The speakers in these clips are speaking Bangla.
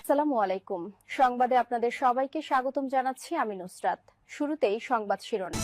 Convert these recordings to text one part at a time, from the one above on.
আসসালামু আলাইকুম। সংবাদে আপনাদের সবাইকে স্বাগতম জানাচ্ছি আমি নুসরাত। শুরুতেই সংবাদ শিরোনাম।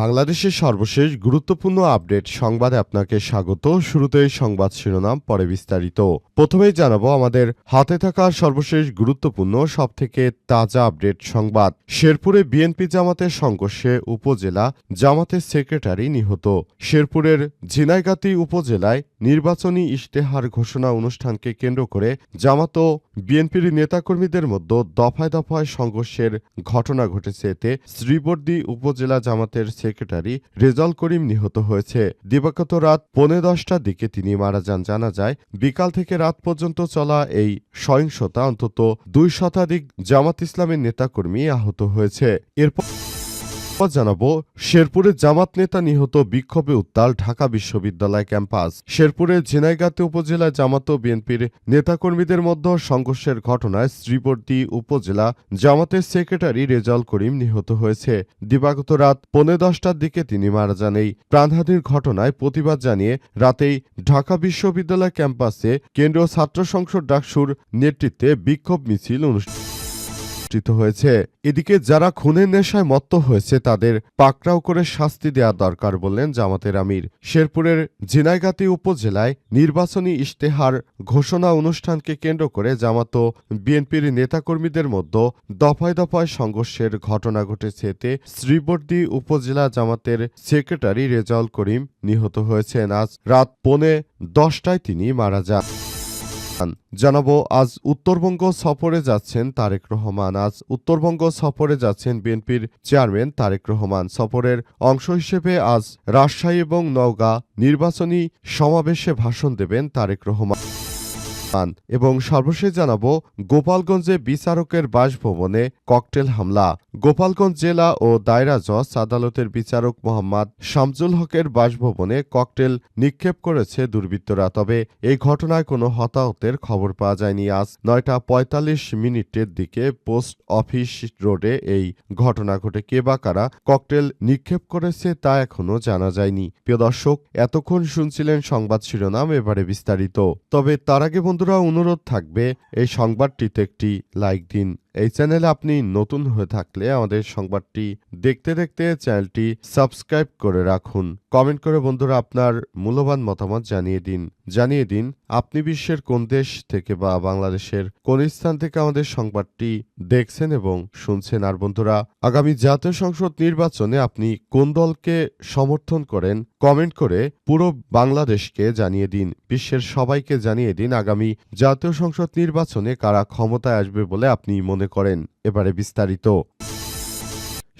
বাংলাদেশের সর্বশেষ গুরুত্বপূর্ণ আপডেট সংবাদে আপনাকে স্বাগত। শুরুতেই সংবাদ শিরোনাম, পরে বিস্তারিত। প্রথমেই জানাবো আমাদের হাতে থাকা সর্বশেষ গুরুত্বপূর্ণ সবথেকে তাজা আপডেট সংবাদ। শেরপুরে বিএনপি জামাতের সংঘর্ষে উপজেলা জামাতের সেক্রেটারি নিহত। শেরপুরের ঝিনাইগাতী উপজেলায় নির্বাচনী ইশতেহার ঘোষণা অনুষ্ঠানকে কেন্দ্র করে জামাত ও বিএনপির নেতাকর্মীদের মধ্যে দফায় দফায় সংঘর্ষের ঘটনা ঘটেছে। এতে শ্রীবর্দী উপজেলা জামাতের সেক্রেটারি রেজাউল করিম নিহত হয়েছে। দিবাগত রাত 10:15টার দিকে তিনি মারা যান। জানা যায়, বিকাল থেকে রাত পর্যন্ত চলা এই সহিংসতা অন্তত 2 শতাধিক জামাত ইসলামের নেতাকর্মী আহত হয়েছে। এরপর জানাবো শেরপুরে জামাত নেতা নিহত, বিক্ষোভে উত্তাল ঢাকা বিশ্ববিদ্যালয় ক্যাম্পাস। শেরপুরের ঝিনাইগাতী উপজেলায় জামাত ও বিএনপির নেতাকর্মীদের মধ্যে সংঘর্ষের ঘটনায় শ্রীবর্দী উপজেলা জামাতের সেক্রেটারি রেজাউল করিম নিহত হয়েছে। দিবাগত রাত 10:15টার দিকে তিনি মারা যান। এই প্রাণহানির ঘটনায় প্রতিবাদ জানিয়ে রাতেই ঢাকা বিশ্ববিদ্যালয় ক্যাম্পাসে কেন্দ্রীয় ছাত্র সংসদ ডাকসুর নেতৃত্বে বিক্ষোভ মিছিল অনুষ্ঠিত হয়েছে। এদিকে যারা খুনের নেশায় মত্ত হয়েছে তাদের পাকড়াও করে শাস্তি দেওয়া দরকার বললেন জামাতের আমির। শেরপুরের ঝিনাইগাতী উপজেলায় নির্বাচনী ইশতেহার ঘোষণা অনুষ্ঠানকে কেন্দ্র করে জামাত ও বিএনপির নেতাকর্মীদের মধ্যে দফায় দফায় সংঘর্ষের ঘটনা ঘটেছে। এতে শ্রীবর্দী উপজেলা জামাতের সেক্রেটারি রেজাউল করিম নিহত হয়েছেন। আজ রাত 10:15টায় তিনি মারা যান। জানাবো আজ উত্তরবঙ্গ সফরে যাচ্ছেন তারেক রহমান। আজ উত্তরবঙ্গ সফরে যাচ্ছেন বিএনপির চেয়ারম্যান তারেক রহমান। সফরের অংশ হিসেবে আজ রাজশাহী এবং নওগাঁ নির্বাচনী সমাবেশে ভাষণ দেবেন তারেক রহমান। এবং সর্বশেষ জানাবো গোপালগঞ্জে বিচারকের বাসভবনে ককটেল হামলা। গোপালগঞ্জ জেলা ও দায়রা জজ আদালতের বিচারক মোহাম্মদ শামজুল হকের বাসভবনে ককটেল নিক্ষেপ করেছে দুর্বৃত্তরা। তবে এই ঘটনায় কোনো হতাহতের খবর পাওয়া যায়নি। আজ 9:45 দিকে পোস্ট অফিস রোডে এই ঘটনা ঘটে। কে বা কারা ককটেল নিক্ষেপ করেছে তা এখনো জানা যায়নি। প্রিয় দর্শক, এতক্ষণ শুনছিলেন সংবাদ শিরোনাম, এবারে বিস্তারিত। তবে তার আগে বন্ধুরা অনুরোধ থাকবে, এই সংবাদটিতে একটি লাইক দিন। এই চ্যানেলে আপনি নতুন হয়ে থাকলে আমাদের সংবাদটি দেখতে দেখতে চ্যানেলটি সাবস্ক্রাইব করে রাখুন। কমেন্ট করে বন্ধুরা আপনার মূল্যবান মতামত জানিয়ে দিন আপনি বিশ্বের কোন দেশ থেকে বা বাংলাদেশের কোন স্থান থেকে আমাদের সংবাদটি দেখছেন এবং শুনছেন। আর বন্ধুরা, আগামী জাতীয় সংসদ নির্বাচনে আপনি কোন দলকে সমর্থন করেন কমেন্ট করে পুরো বাংলাদেশকে জানিয়ে দিন, বিশ্বের সবাইকে জানিয়ে দিন আগামী জাতীয় সংসদ নির্বাচনে কারা ক্ষমতায় আসবে বলে আপনি মনে করেন। এবারে বিস্তারিত।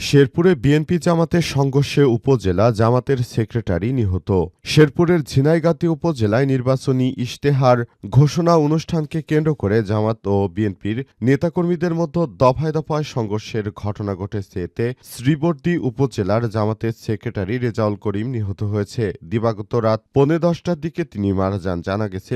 শেরপুরে বিএনপি জামাতের সংঘর্ষে উপজেলা জামাতের সেক্রেটারি নিহত। শেরপুরের ঝিনাইগাতী উপজেলায় নির্বাচনী ইশতেহার ঘোষণা অনুষ্ঠানকে কেন্দ্র করে জামাত ও বিএনপির নেতাকর্মীদের মধ্যে দফায় দফায় সংঘর্ষের ঘটনা ঘটেছে। এতে শ্রীবর্দী উপজেলার জামাতের সেক্রেটারি রেজাউল করিম নিহত হয়েছে। দিবাগত রাত 10:15টার দিকে তিনি মারা যান। জানা গেছে,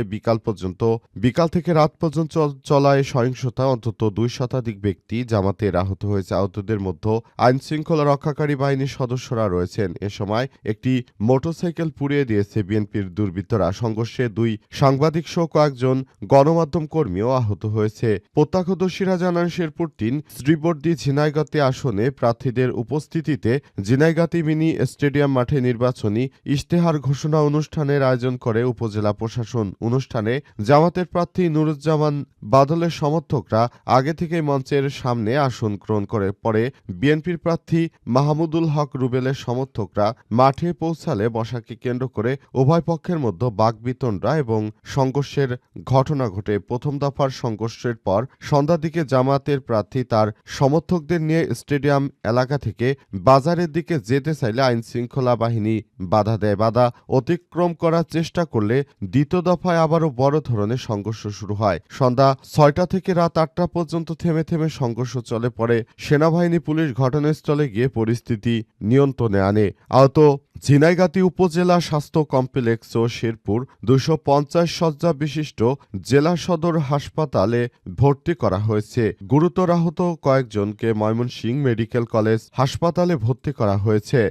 বিকাল থেকে রাত পর্যন্ত চলা এই সহিংসতা অন্তত 2 শতাধিক ব্যক্তি জামাতের আহত হয়েছে। আহতদের মধ্যে আইনশৃঙ্খলা রক্ষাকারী বাহিনীর সদস্যরা রয়েছেন। এ সময় একটি মোটরসাইকেল পুড়িয়ে দিয়েছে বিএনপির দুর্বৃত্তরা। সংঘর্ষে 2 সাংবাদিক সহ কয়েকজন গণমাধ্যম কর্মীও আহত হয়েছে। প্রত্যক্ষদর্শীরা জানান, শেরপুর 3 শ্রীবর্দী ঝিনাইগাতী আসনে প্রার্থীদের উপস্থিতিতে ঝিনাইগাতী মিনি স্টেডিয়াম মাঠে নির্বাচনী ইশতেহার ঘোষণা অনুষ্ঠানের আয়োজন করে উপজেলা প্রশাসন। অনুষ্ঠানে জামাতের প্রার্থী নুরুজ্জামান বাদলের সমর্থকরা আগে থেকেই মঞ্চের সামনে আসন গ্রহণ করে। পরে বিএনপির প্রার্থী মাহমুদুল হক রুবেলের সমর্থকরা মাঠে পৌঁছালে বসাকে কেন্দ্র করে উভয় পক্ষের মধ্যে বাকবিতণ্ডা এবং সংঘর্ষের ঘটনা ঘটে। প্রথম দফার সংঘর্ষের পর সন্ধ্যার দিকে জামাতের প্রার্থী তার সমর্থকদের নিয়ে স্টেডিয়াম এলাকা থেকে বাজারের দিকে যেতে চাইলে আইনশৃঙ্খলা বাহিনী বাধা দেয়। বাধা অতিক্রম করার চেষ্টা করলে দ্বিতীয় দফায় আবারও বড় ধরনের সংঘর্ষ শুরু হয়। সন্ধ্যা 6টা থেকে রাত 8টা পর্যন্ত থেমে থেমে সংঘর্ষ চলে। পরে সেনাবাহিনী পুলিশ ঘটনাস্থলে গিয়ে পরিস্থিতি নিয়ন্ত্রণে আনে। আহত ঝিনাইগাতী উপজেলা স্বাস্থ্য কমপ্লেক্স ও শেরপুর 250 শয্যা বিশিষ্ট জেলা সদর হাসপাতালে ভর্তি করা হয়েছে। গুরুতর আহত কয়েকজনকে ময়মনসিংহ মেডিকেল কলেজ হাসপাতালে ভর্তি করা হয়েছে।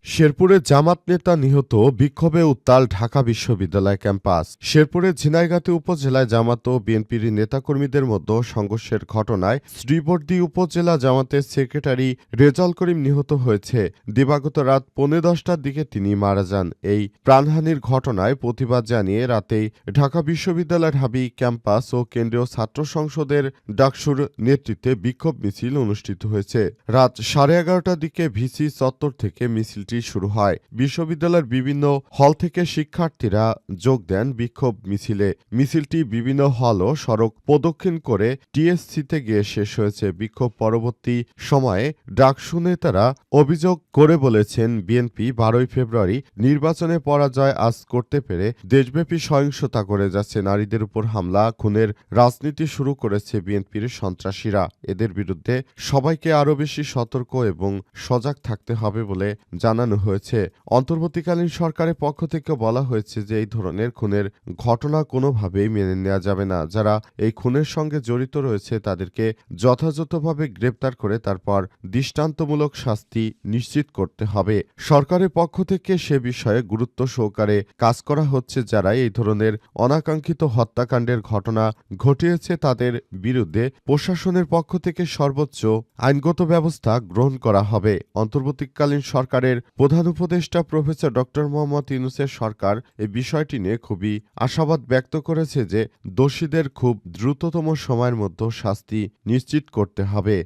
শেরপুরে জামাত নেতা নিহত, বিক্ষোভে উত্তাল ঢাকা বিশ্ববিদ্যালয় ক্যাম্পাস। শেরপুরের ঝিনাইগাতী উপজেলায় জামাত ও বিএনপির নেতাকর্মীদের মধ্যে সংঘর্ষের ঘটনায় শ্রীবর্দী উপজেলা জামাতের সেক্রেটারি রেজাউল করিম নিহত হয়েছে। দিবাগত রাত 10:15টার দিকে তিনি মারা যান। এই প্রাণহানির ঘটনায় প্রতিবাদ জানিয়ে রাতেই ঢাকা বিশ্ববিদ্যালয় ঢাবি ক্যাম্পাস ও কেন্দ্রীয় ছাত্র সংসদের ডাকসুর নেতৃত্বে বিক্ষোভ মিছিল অনুষ্ঠিত হয়েছে। রাত 11:30টার দিকে ভিসি চত্বর থেকে মিছিলটি শুরু হয়। বিশ্ববিদ্যালয়ের বিভিন্ন হল থেকে শিক্ষার্থীরা যোগ দেন বিক্ষোভ মিছিলে। মিছিলটি বিভিন্ন হল ও সড়ক প্রদক্ষিণ করে টিএসসিতে গিয়ে শেষ হয়েছে। বিক্ষোভ পরবর্তী সময়ে ডাকসু নেতারা অভিযোগ করে বলেছেন, বিএনপি 12ই ফেব্রুয়ারি নির্বাচনে পরাজয় আজ করতে পেরে দেশব্যাপী সহিংসতা করে যাচ্ছে। নারীদের উপর হামলা, খুনের রাজনীতি শুরু করেছে বিএনপির সন্ত্রাসীরা। এদের বিরুদ্ধে সবাইকে আরও বেশি সতর্ক এবং সজাগ থাকতে হবে বলে জানানো হয়েছে। অন্তর্বর্তীকালীন সরকারের পক্ষ থেকে বলা হয়েছে যে এই ধরনের খুনের ঘটনা কোনোভাবেই মেনে নেওয়া যাবে না। যারা এই খুনের সঙ্গে জড়িত রয়েছে তাদেরকে যথাযথভাবে গ্রেপ্তার করে তারপর দৃষ্টান্তমূলক শাস্তি নিশ্চিত করতে হবে। সরকারের পক্ষ থেকে সে বিষয়ে গুরুত্ব সহকারে কাজ করা হচ্ছে। যারা এই ধরনের অনাকাঙ্ক্ষিত হত্যাকাণ্ডের ঘটনা ঘটিয়েছে তাদের বিরুদ্ধে প্রশাসনের পক্ষ থেকে সর্বোচ্চ আইনগত ব্যবস্থা গ্রহণ করা হবে। অন্তর্বর্তীকালীন সরকারের প্রধান উপদেষ্টা প্রফেসর ড. মোহাম্মদ ইউনূসের সরকার এই বিষয়টি নিয়ে খুবই আশাবাদ ব্যক্ত করেছে যে দোষীদের খুব দ্রুততম সময়ের মধ্যে শাস্তি নিশ্চিত করতে হবে।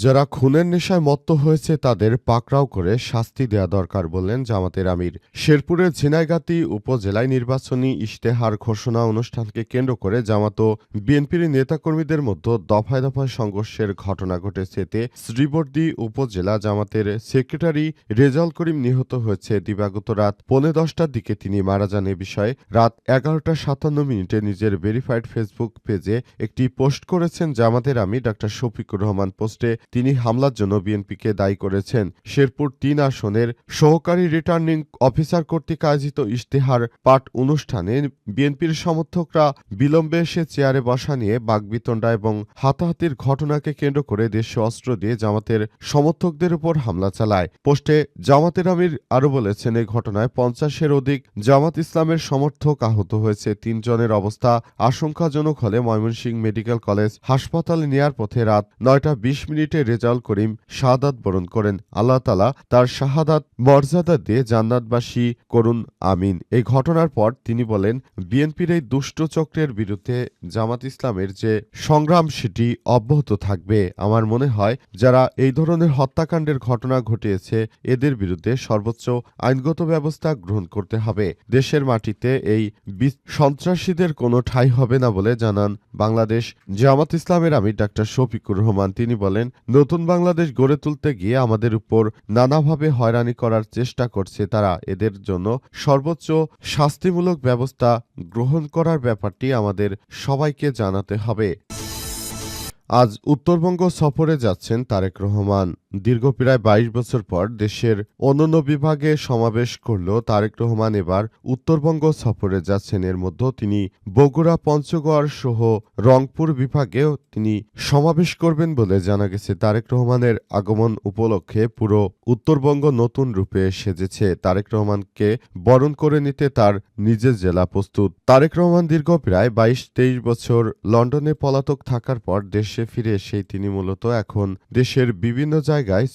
যারা খুনের নেশায় মত্ত হয়েছে তাদের পাকড়াও করে শাস্তি দেয়া দরকার বললেন জামাতের আমির। শেরপুরের ঝিনাইগাতী উপজেলায় নির্বাচনী ইশতেহার ঘোষণা অনুষ্ঠানকে কেন্দ্র করে জামাত ও বিএনপির নেতাকর্মীদের মধ্যে দফায় দফায় সংঘর্ষের ঘটনা ঘটেছে। এতে শ্রীবর্দী উপজেলা জামাতের সেক্রেটারি রেজাউল করিম নিহত হয়েছে। দিবাগত রাত 10:15টার দিকে তিনি মারা যান। এ বিষয়ে রাত 11:57 নিজের ভেরিফাইড ফেসবুক পেজে একটি পোস্ট করেছেন জামাতের আমির ডা. শফিকুর রহমান। পোস্টে তিনি হামলার জন্য বিএনপিকে দায়ী করেছেন। শেরপুর ৩ আসনের সহকারী রিটার্নিং অফিসার কর্তৃক আয়োজিত ইশতেহার পাঠ অনুষ্ঠানে বিএনপির সমর্থকরা বিলম্বে এসে চেয়ারে বসা নিয়ে বাকবিতণ্ডা এবং হাতাহাতির ঘটনাকে কেন্দ্র করে দেশে অস্ত্র দিয়ে জামাতের সমর্থকদের উপর হামলা চালায়। পোস্টে জামাতের আমির আরও বলেছেন, এই ঘটনায় 50-এর অধিক জামাত ইসলামের সমর্থক আহত হয়েছে। ৩ জনের অবস্থা আশঙ্কাজনক হলে ময়মনসিংহ মেডিকেল কলেজ হাসপাতালে নেয়ার পথে রাত 9:20 রেজাউল করিম শাহাদাত বরণ করেন। আল্লাহ তাআলা তার শাহাদাত মর্যাদা দিয়ে জান্নাতবাসী করুন, আমিন। এই ঘটনার পর তিনি বলেন, বিএনপির এই দুষ্ট চক্রের বিরুদ্ধে জামাত ইসলামের যে সংগ্রাম সেটি অব্যাহত থাকবে। আমার মনে হয় যারা এই ধরনের হত্যাকাণ্ডের ঘটনা ঘটিয়েছে এদের বিরুদ্ধে সর্বোচ্চ আইনগত ব্যবস্থা গ্রহণ করতে হবে। দেশের মাটিতে এই সন্ত্রাসীদের কোনো ঠাঁই হবে না বলে জানান বাংলাদেশ জামাত ইসলামের আমির ডা. শফিকুর রহমান। তিনি বলেন, নতুন বাংলাদেশ গড়ে তুলতে গিয়ে আমাদের উপর নানাভাবে হয়রানি করার চেষ্টা করছে তারা। এদের জন্য সর্বোচ্চ শাস্তিমূলক ব্যবস্থা গ্রহণ করার ব্যাপারটি আমাদের সবাইকে জানাতে হবে। আজ উত্তরবঙ্গ সফরে যাচ্ছেন তারেক রহমান। দীর্ঘ প্রায় 22 বছর পর দেশের অন্যান্য বিভাগে সমাবেশ করলেও তারেক রহমান এবার উত্তরবঙ্গ সফরে যাচ্ছেন। এর মধ্যে তিনি বগুড়া, পঞ্চগড় সহ রংপুর বিভাগেও তিনি সমাবেশ করবেন বলে জানা গেছে। তারেক রহমানের আগমন উপলক্ষে পুরো উত্তরবঙ্গ নতুন রূপে সেজেছে। তারেক রহমানকে বরণ করে নিতে তার নিজের জেলা প্রস্তুত। তারেক রহমান দীর্ঘ প্রায় 22-23 বছর লন্ডনে পলাতক থাকার পর দেশে ফিরে এসেই তিনি মূলত এখন দেশের বিভিন্ন জায়গায়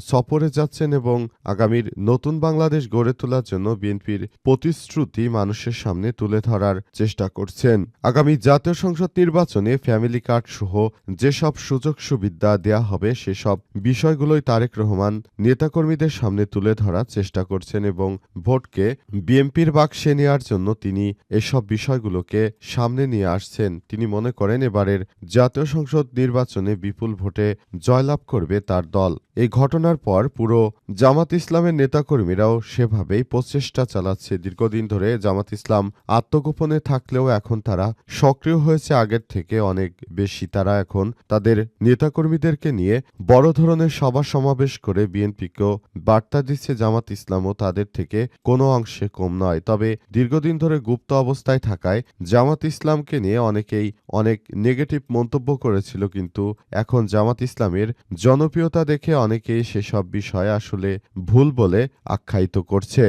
সফরে যাচ্ছেন এবং আগামীর নতুন বাংলাদেশ গড়ে তোলার জন্য বিএনপির প্রতিশ্রুতি মানুষের সামনে তুলে ধরার চেষ্টা করছেন। আগামী জাতীয় সংসদ নির্বাচনে ফ্যামিলি কার্ড সহ যেসব সুযোগ সুবিধা দেয়া হবে সেসব বিষয়গুলোই তারেক রহমান নেতাকর্মীদের সামনে তুলে ধরার চেষ্টা করছেন এবং ভোটকে বিএনপির বাক্সে নেওয়ার জন্য তিনি এসব বিষয়গুলোকে সামনে নিয়ে আসছেন। তিনি মনে করেন এবারের জাতীয় সংসদ নির্বাচনে বিপুল ভোটে জয়লাভ করবে তার দল। এই ঘটনার পর পুরো জামাত ইসলামের নেতাকর্মীরাও সেভাবেই প্রচেষ্টা চালাচ্ছে। দীর্ঘদিন ধরে জামাত ইসলাম আত্মগোপনে থাকলেও এখন তারা সক্রিয় হয়েছে আগের থেকে অনেক বেশি। তারা এখন তাদের নেতাকর্মীদেরকে নিয়ে বড় ধরনের সভা সমাবেশ করে বিএনপিকেও বার্তা দিচ্ছে জামাত ইসলামও তাদের থেকে কোনো অংশে কম নয়। তবে দীর্ঘদিন ধরে গুপ্ত অবস্থায় থাকায় জামাত ইসলামকে নিয়ে অনেকেই অনেক নেগেটিভ মন্তব্য করেছিল, কিন্তু এখন জামাত ইসলামের জনপ্রিয়তা দেখে অনেকেই সেসব বিষয় আসলে ভুল বলে আখ্যায়িত করছে।